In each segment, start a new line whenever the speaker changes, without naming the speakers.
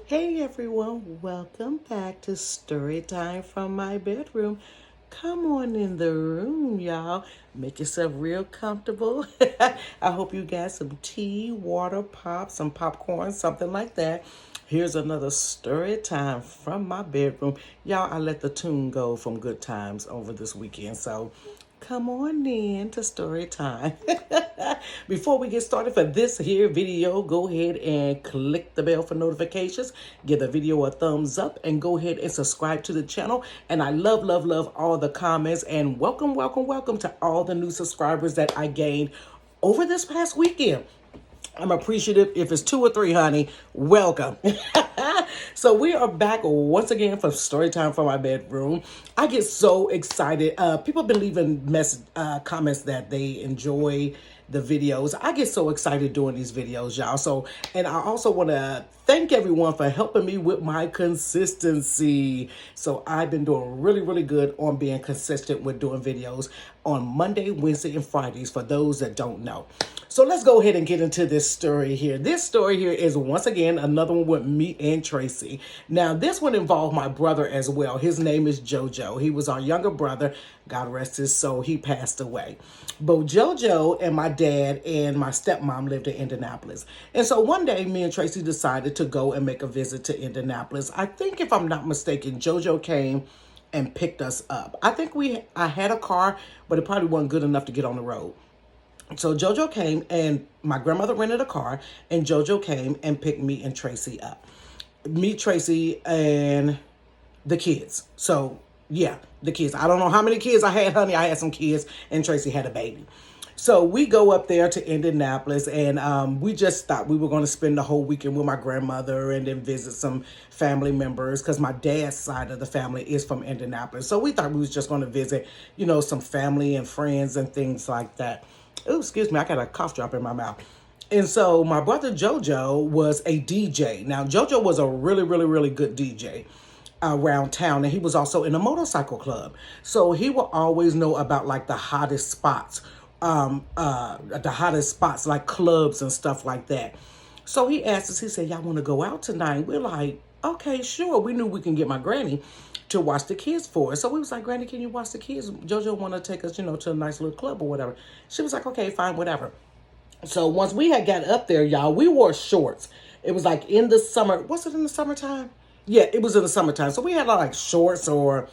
Hey everyone, welcome back to Storytime from my bedroom. Come on in the room, y'all. Make yourself real comfortable. I hope you got some tea, water, pop, some popcorn, something like that. Here's another story time from my bedroom. Y'all, I let the tune go from Good Times over this weekend, so come on in to story time. Before we get started for this here video, go ahead and click the bell for notifications. Give the video a thumbs up and go ahead and subscribe to the channel. And I love all the comments and welcome to all the new subscribers that I gained over this past weekend. I'm appreciative. If it's 2 or 3, honey, welcome. So we are back once again for story time from my bedroom. I get so excited. People have been leaving comments that they enjoy the videos. I get so excited doing these videos, y'all. So, and I also want to thank everyone for helping me with my consistency. So I've been doing really good on being consistent with doing videos on Monday, Wednesday, and Fridays for those that don't know. So let's go ahead and get into this story here. This story here is once again another one with me and Tracey. Now this one involved my brother as well. His name is JoJo. He was our younger brother. God rest his soul. He passed away. Both JoJo and my dad and my stepmom lived in Indianapolis. And so one day me and Tracey decided to go and make a visit to Indianapolis. I think if I'm not mistaken, JoJo came and picked us up. I had a car, but it probably wasn't good enough to get on the road. So JoJo came and my grandmother rented a car and JoJo came and picked me and Tracey up. Me, Tracey, and the kids. So yeah, the kids. I don't know how many kids I had, honey. I had some kids and Tracey had a baby. So we go up there to Indianapolis and we just thought we were going to spend the whole weekend with my grandmother and then visit some family members because my dad's side of the family is from Indianapolis. So we thought we was just going to visit, some family and friends and things like that. Oh, excuse me, I got a cough drop in my mouth. And so my brother JoJo was a DJ. Now, JoJo was a really good DJ around town, and he was also in a motorcycle club. So he will always know about like the hottest spots like clubs and stuff like that. So he asked us, he said, y'all want to go out tonight? We're like, okay, sure. We knew we can get my granny to watch the kids for us. So we was like, Granny, can you watch the kids? JoJo want to take us, to a nice little club or whatever. She was like, okay, fine, whatever. So once we had got up there, y'all, we wore shorts. It was like in the summer. Was it in the summertime? Yeah, it was in the summertime. So we had like shorts or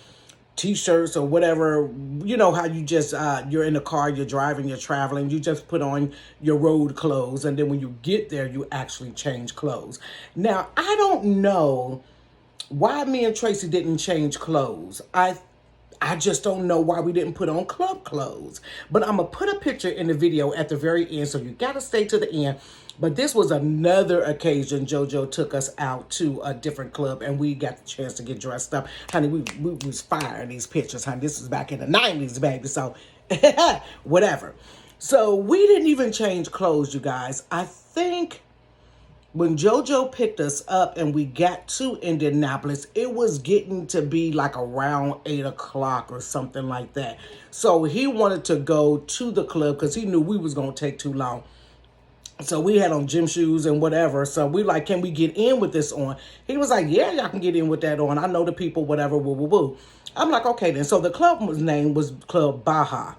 t-shirts or whatever. You know how you just, you're in the car, you're driving, you're traveling. You just put on your road clothes. And then when you get there, you actually change clothes. Now, I don't know why me and Tracey didn't change clothes. I just don't know why we didn't put on club clothes. But I'm going to put a picture in the video at the very end, so you got to stay to the end. But this was another occasion JoJo took us out to a different club, and we got the chance to get dressed up. Honey, we was firing these pictures, honey. This was back in the 90s, baby, so whatever. So we didn't even change clothes, you guys. I think when JoJo picked us up and we got to Indianapolis, it was getting to be like around 8 o'clock or something like that. So he wanted to go to the club because he knew we was going to take too long. So we had on gym shoes and whatever. So we like, can we get in with this on? He was like, yeah, y'all can get in with that on. I know the people, whatever, woo, woo, woo. I'm like, okay then. So the club's name was Club Baja.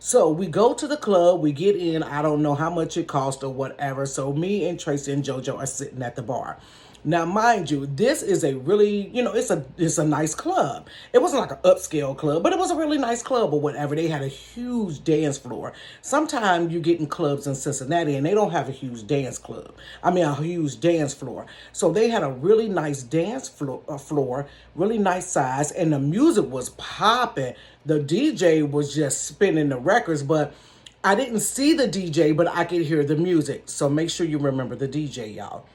So we go to the club, we get in, I don't know how much it cost or whatever. So me and Tracey and JoJo are sitting at the bar. Now, mind you, this is a really, it's a nice club. It wasn't like an upscale club, but it was a really nice club or whatever. They had a huge dance floor. Sometimes you get in clubs in Cincinnati and they don't have a huge dance club. A huge dance floor. So they had a really nice dance floor, really nice size, and the music was popping. The DJ was just spinning the records, but I didn't see the DJ, but I could hear the music. So make sure you remember the DJ, y'all.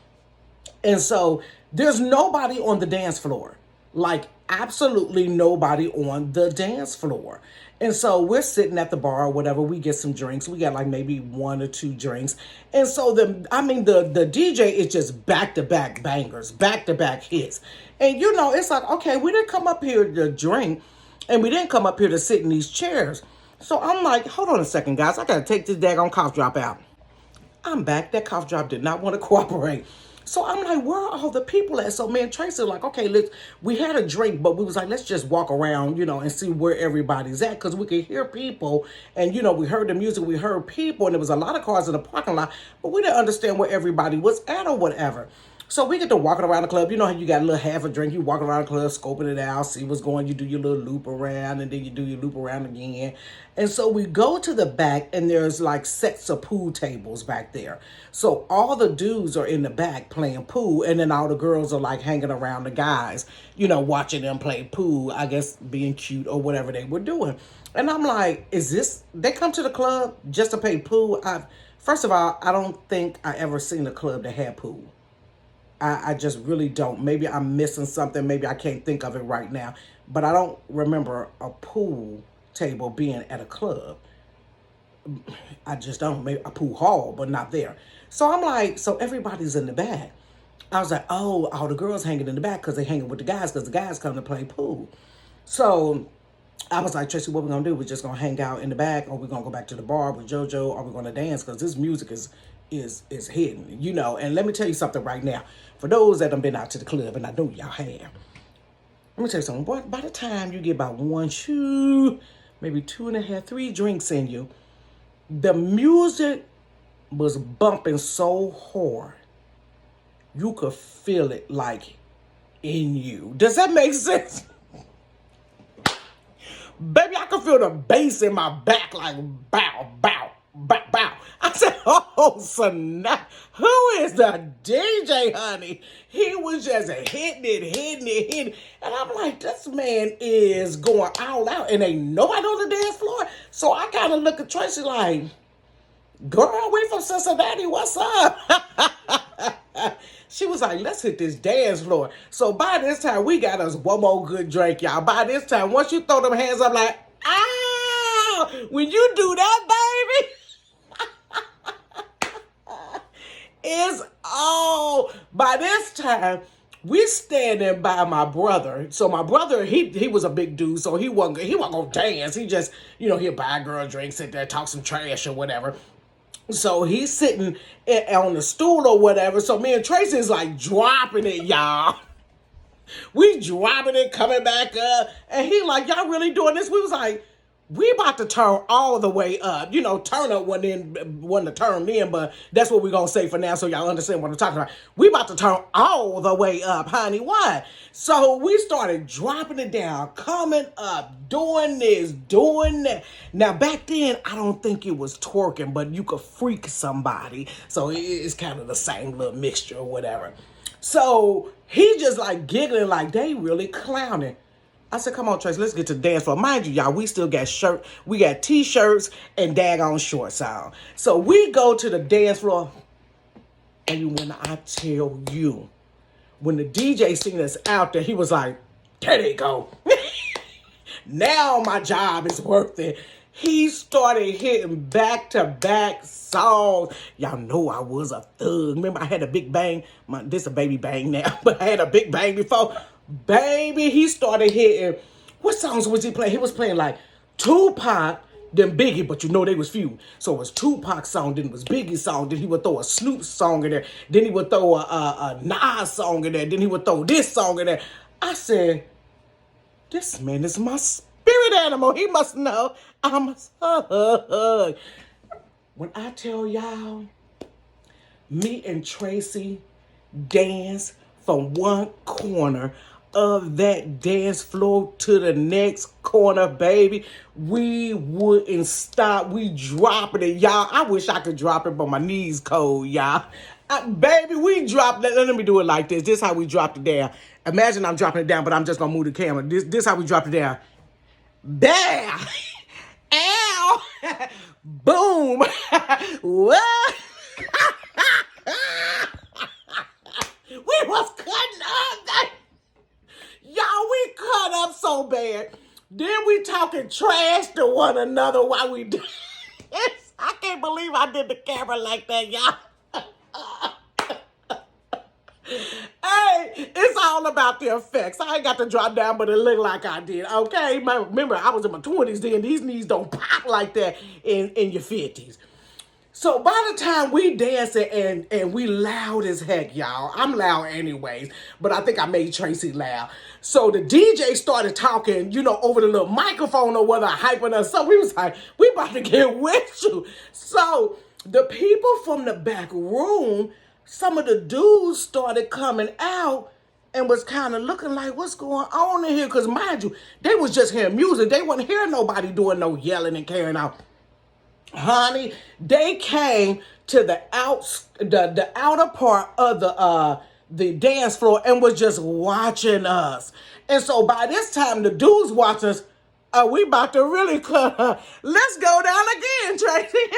And so there's nobody on the dance floor, like absolutely nobody on the dance floor. And so we're sitting at the bar or whatever. We get some drinks. We got like maybe 1 or 2 drinks. And so the DJ is just back-to-back bangers, back-to-back hits. And it's like, okay, we didn't come up here to drink and we didn't come up here to sit in these chairs. So I'm like, hold on a second, guys. I got to take this daggone cough drop out. I'm back. That cough drop did not want to cooperate. So I'm like, where are all the people at? So me and Tracy are like, okay, we had a drink, but we was like, let's just walk around, and see where everybody's at. Cause we could hear people and, we heard the music, we heard people, and there was a lot of cars in the parking lot, but we didn't understand where everybody was at or whatever. So we get to walking around the club. You know how you got a little half a drink, you walk around the club, scoping it out, see what's going, you do your little loop around, and then you do your loop around again. And so we go to the back, and there's like sets of pool tables back there. So all the dudes are in the back playing pool, and then all the girls are like hanging around the guys, watching them play pool, I guess being cute or whatever they were doing. And I'm like, they come to the club just to play pool? First of all, I don't think I ever seen a club that had pool. I just really don't. Maybe I'm missing something. Maybe I can't think of it right now. But I don't remember a pool table being at a club. I just don't. Maybe a pool hall, but not there. So I'm like, so everybody's in the back. I was like, oh, all the girls hanging in the back because they hanging with the guys because the guys come to play pool. So I was like, Tracy, what we gonna do? We're just gonna hang out in the back, or we're gonna go back to the bar with JoJo, or we're gonna dance because this music is hidden, And let me tell you something right now. For those that have been out to the club, and I know y'all have, let me tell you something. Boy, by the time you get about one, two, maybe 2.5, 3 drinks in you, the music was bumping so hard, you could feel it like in you. Does that make sense? Baby, I could feel the bass in my back like bow, bow, bow, bow. I said, oh, snap. Who is the DJ, honey? He was just hitting it. And I'm like, this man is going all out and ain't nobody on the dance floor. So I kind of look at Tracy like, girl, we from Cincinnati, what's up? She was like, let's hit this dance floor. So by this time, we got us one more good drink, y'all. By this time, once you throw them hands up like, ow, when you do that, baby, it's all. By this time, we standing by my brother. So my brother, he was a big dude, so he wasn't gonna dance. He just, he'll buy a girl a drink, sit there, talk some trash or whatever. So he's sitting on the stool or whatever. So me and Tracey is like dropping it, y'all. We dropping it, coming back up. And he like, y'all really doing this? We was like, we about to turn all the way up. Turn up wasn't the term then, but that's what we're going to say for now so y'all understand what I'm talking about. We about to turn all the way up, honey. Why? So we started dropping it down, coming up, doing this, doing that. Now, back then, I don't think it was twerking, but you could freak somebody. So it's kind of the same little mixture or whatever. So he just like giggling like they really clowning. I said, come on, Trace, let's get to the dance floor. Mind you, y'all, we still got we got t-shirts and daggone shorts on. So we go to the dance floor. And when I tell you, when the DJ seen us out there, he was like, there they go. Now my job is worth it. He started hitting back-to-back songs. Y'all know I was a thug. Remember, I had a big bang. This a baby bang now, but I had a big bang before. Baby, he started hitting. What songs was he playing? He was playing like Tupac, then Biggie, but they was few. So it was Tupac song, then it was Biggie song, then he would throw a Snoop song in there, then he would throw a Nas song in there, then he would throw this song in there. I said, this man is my spirit animal. He must know I'm a thug. When I tell y'all, me and Tracy danced from one corner of that dance floor to the next corner, baby. We wouldn't stop. We dropping it, y'all. I wish I could drop it, but my knees cold, y'all. Baby, we dropped it. Let me do it like this. This is how we dropped it down. Imagine I'm dropping it down, but I'm just gonna move the camera. This is how we dropped it down. Bam! Ow! Boom! What? We was cutting up. Y'all, we cut up so bad. Then we talking trash to one another while we do. I can't believe I did the camera like that, y'all. Hey, it's all about the effects. I ain't got to drop down, but it looked like I did. Okay, remember I was in my 20s then. These knees don't pop like that in your 50s. So by the time we dancing and we loud as heck, y'all. I'm loud anyways, but I think I made Tracey loud. So the DJ started talking, over the little microphone or whether hyping us. So we was like, we about to get with you. So the people from the back room, some of the dudes started coming out and was kind of looking like, what's going on in here? Because mind you, they was just hearing music. They wasn't hearing nobody doing no yelling and carrying out. Honey, they came to the outer part of the dance floor and was just watching us. And so by this time, the dudes watching us. We about to really cut her. Let's go down again, Tracey.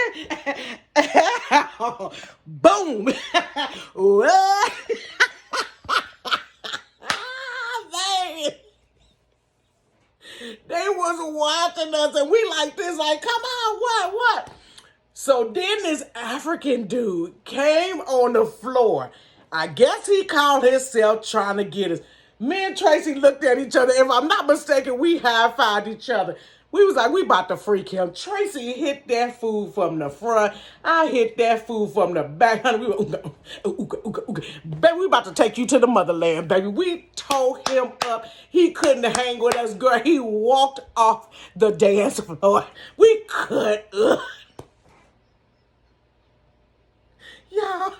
Boom. Baby. They was watching us and we like this, like, come on, what? So then this African dude came on the floor. I guess he called himself trying to get us. Me and Tracey looked at each other. If I'm not mistaken, we high-fived each other. We was like, we about to freak him. Tracey hit that food from the front. I hit that food from the back. Honey, we were, ooga, ooga, ooga, ooga. Baby, we about to take you to the motherland, baby. We tore him up. He couldn't hang with us, girl. He walked off the dance floor. We cut up. Y'all,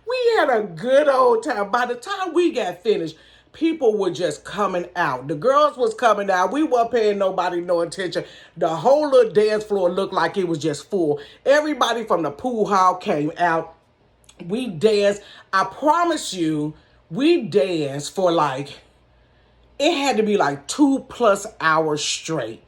we had a good old time. By the time we got finished, people were just coming out. The girls was coming out. We weren't paying nobody no attention. The whole little dance floor looked like it was just full. Everybody from the pool hall came out. We danced. I promise you, we danced for it had to be like 2+ hours straight.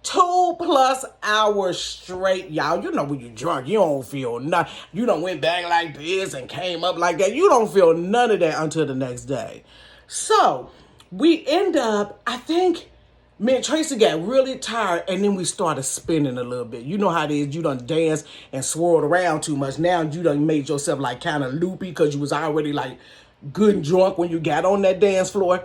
2+ hours straight, y'all. You know when you're drunk, you don't feel nothing. You don't went back like this and came up like that. You don't feel none of that until the next day. So we end up, I think me and Tracey got really tired and then we started spinning a little bit. You know how it is. You done danced and swirled around too much. Now you done made yourself like kind of loopy because you was already like good and drunk when you got on that dance floor.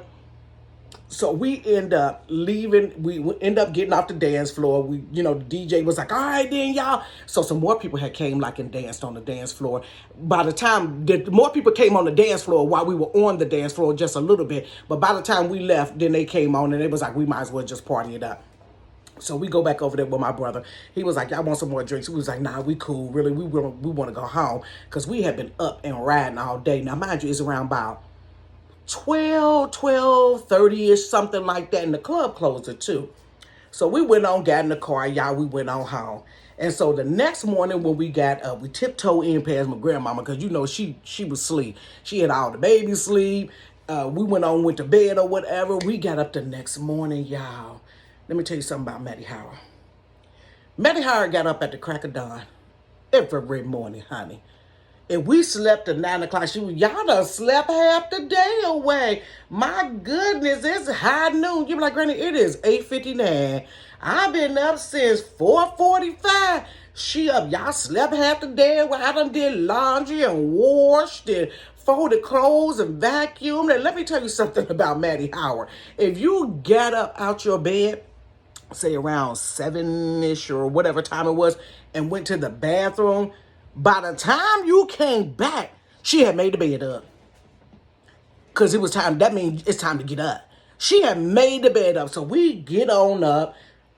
So we end up leaving. We end up getting off the dance floor. The DJ was like, all right then, y'all. So some more people had came and danced on the dance floor. By the time more people came on the dance floor while we were on the dance floor just a little bit. But by the time we left, then they came on and it was like, we might as well just party it up. So we go back over there with my brother. He was like, y'all want some more drinks? We was like, nah, we cool. Really, we want to go home because we had been up and riding all day. Now, mind you, it's around about 12:30-ish, something like that. And the club closed at 2. So we went on, got in the car, y'all, we went on home. And so the next morning when we got up, we tiptoed in past my grandmama because, she was asleep. She had all the babies sleep. We went to bed or whatever. We got up the next morning, y'all. Let me tell you something about Mattie Howard. Mattie Howard got up at the crack of dawn every morning, honey. If we slept at 9 o'clock, y'all done slept half the day away. My goodness, it's high noon. You be like, Granny, it is 8:59. I've been up since 4:45. She up, y'all slept half the day away. I done did laundry and washed and folded clothes and vacuumed. And let me tell you something about Mattie Howard. If you got up out your bed, say around 7-ish or whatever time it was, and went to the bathroom, by the time you came back, she had made the bed up. Because it was time. That means it's time to get up. She had made the bed up. So we get on up.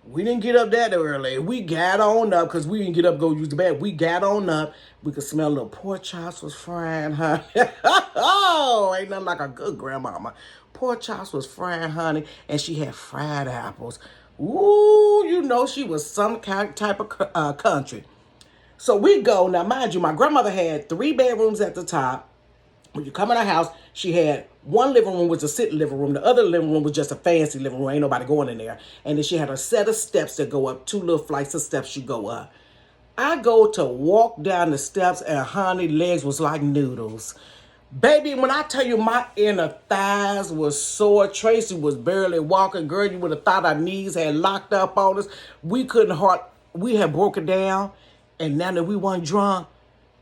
We didn't get up that early. We got on up because we didn't get up go use the bed. We got on up. We could smell little pork chops was frying, honey. Oh, ain't nothing like a good grandmama. Pork chops was frying, honey. And she had fried apples. Ooh, she was some type of country. So we go. Now, mind you, my grandmother had 3 bedrooms at the top. When you come in her house, she had one living room was a sitting living room. The other living room was just a fancy living room. Ain't nobody going in there. And then she had a set of steps that go up. 2 little flights of steps you go up. I go to walk down the steps and honey, legs was like noodles. Baby, when I tell you my inner thighs was sore, Tracey was barely walking. Girl, you would have thought our knees had locked up on us. We had broken down. And now that we weren't drunk,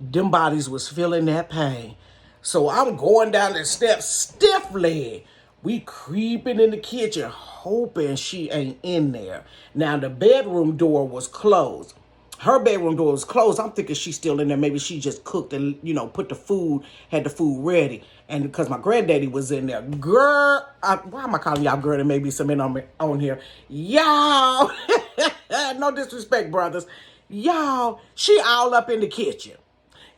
them bodies was feeling that pain. So I'm going down the steps stiff-legged. We creeping in the kitchen, hoping she ain't in there. Now the bedroom door was closed. Her bedroom door was closed. I'm thinking she's still in there. Maybe she just cooked and, put the food, had the food ready. And because my granddaddy was in there. Girl, why am I calling y'all girl? There may be some in on here. Y'all, no disrespect, brothers. Y'all, she all up in the kitchen.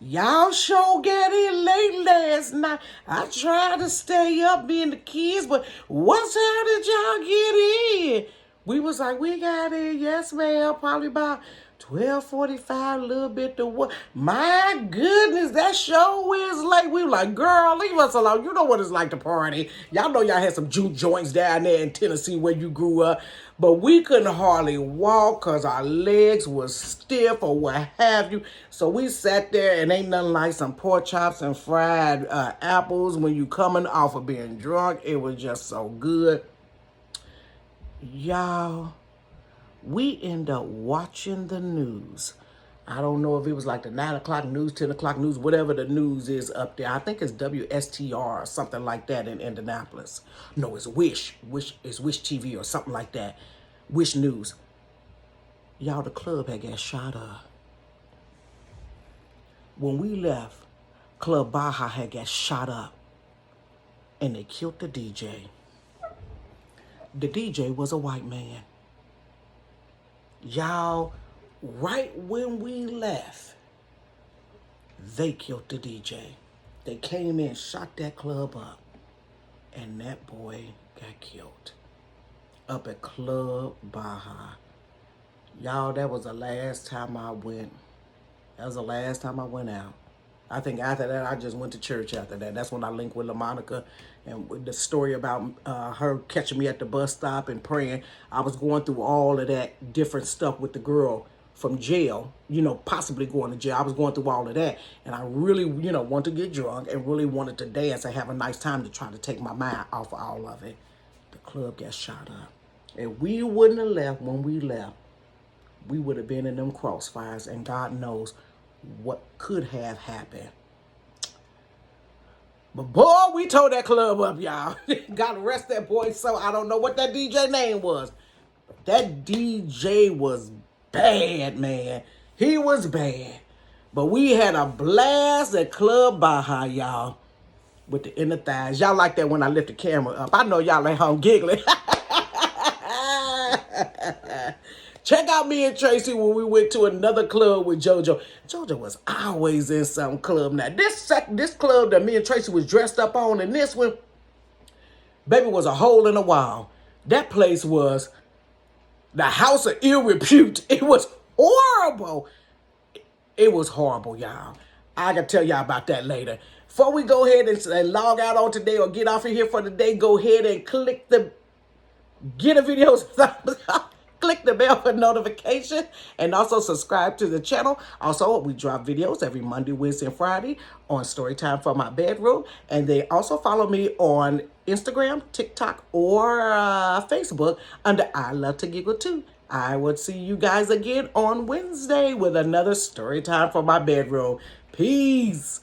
Y'all sure got in late last night. I tried to stay up being the kids, but what time did y'all get in? We was like, we got in, yes, ma'am, probably about 12:45, a little bit to what? My goodness, that show is late. We were like, girl, leave us alone. You know what it's like to party. Y'all know y'all had some juke joints down there in Tennessee where you grew up. But we couldn't hardly walk because our legs was stiff or what have you. So we sat there and ain't nothing like some pork chops and fried apples when you coming off of being drunk. It was just so good. Y'all, we end up watching the news. I don't know if it was like the 9 o'clock news, 10 o'clock news, whatever the news is up there. I think it's WSTR or something like that in Indianapolis. No, it's Wish. It's Wish TV or something like that. Wish News. Y'all, the club had got shot up. When we left, Club Baja had got shot up. And they killed the DJ. The DJ was a white man. Y'all, right when we left, they killed the DJ. They came in, shot that club up, and that boy got killed up at Club Baja. Y'all, that was the last time I went. That was the last time I went out. I think after that, I just went to church after that. That's when I linked with LaMonica and with the story about her catching me at the bus stop and praying. I was going through all of that different stuff with the girl from jail, possibly going to jail. I was going through all of that. And I really, wanted to get drunk and really wanted to dance and have a nice time to try to take my mind off of all of it. The club got shot up. And we wouldn't have left when we left. We would have been in them crossfires, and God knows what could have happened. But boy, we tore that club up, y'all. God arrest that boy. So I don't know what that DJ name was. But that DJ was bad, man. He was bad. But we had a blast at Club Baja, y'all. With the inner thighs. Y'all like that when I lift the camera up. I know y'all at home giggling. Check out me and Tracey when we went to another club with JoJo. JoJo was always in some club. Now, this club that me and Tracey was dressed up on, and this one, baby, was a hole in the wall. That place was the house of ill repute. It was horrible. It was horrible, y'all. I can tell y'all about that later. Before we go ahead and log out on today or get off of here for the day, go ahead and get a video thumbs up. Click the bell for notification and also subscribe to the channel. Also, we drop videos every Monday, Wednesday, and Friday on Storytime for My Bedroom. And they also follow me on Instagram, TikTok, or Facebook under I Love to Giggle Too. I will see you guys again on Wednesday with another Storytime for My Bedroom. Peace.